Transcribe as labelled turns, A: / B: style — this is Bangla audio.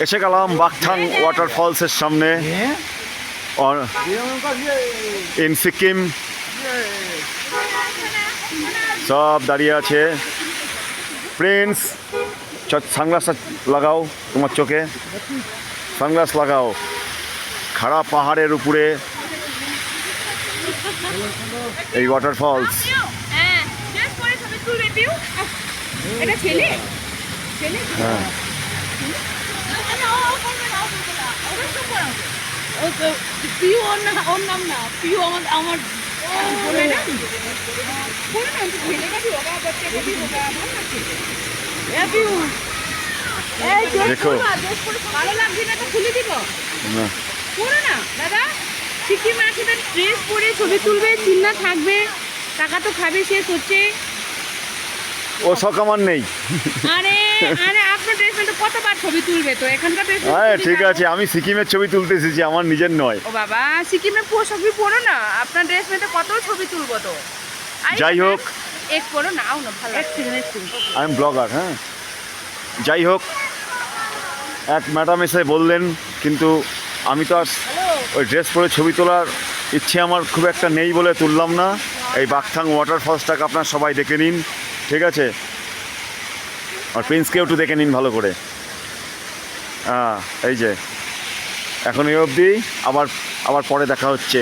A: এসে গেলাম বাকথাং ওয়াটারফলসের সামনে ইন সিকিম। সব দাঁড়িয়ে আছে। প্রিন্স সানগ্লাস লাগাও, তোমার চোখে সানগ্লাস লাগাও। খাড়া পাহাড়ের উপরে এই ওয়াটারফলস। হ্যাঁ, দেখো
B: ভালো লাগছে না তো খুলে দিব
A: না,
B: পরে না দাদা। সিকিমে আছে তার ড্রেস পরে ছবি তুলবে, চিন্তা থাকবে, টাকা তো খাবে শেষ হচ্ছে।
A: ও শখ আমার নেই।
B: আরে আরে আপনার ড্রেস তো কতবার ছবি তুলবে, তো এখানকার ড্রেস।
A: হ্যাঁ ঠিক আছে, আমি সিকিমের ছবি তুলতে এসেছি, আমার নিজের নয়।
B: ও বাবা, সিকিমে ছবি পড়ো না, আপনার ড্রেস মেতে কত ছবি তুলবো তো।
A: যাই হোক,
B: এক পড়ো নাও না, ভালো
A: আই এম ব্লগার। হ্যাঁ, যাই হোক, এক ম্যাডাম এসে বললেন, কিন্তু আমি তো আর ওই ড্রেস পরে ছবি তোলার ইচ্ছে আমার খুব একটা নেই বলে তুললাম না। এই বাকথাং ওয়াটারফলসটাকে আপনার সবাই দেখে নিন, ঠিক আছে? আর প্রিন্সকেও একটু দেখে নিন ভালো করে। হ্যাঁ, এই যে এখন এই অবধি, আবার পরে দেখা হচ্ছে।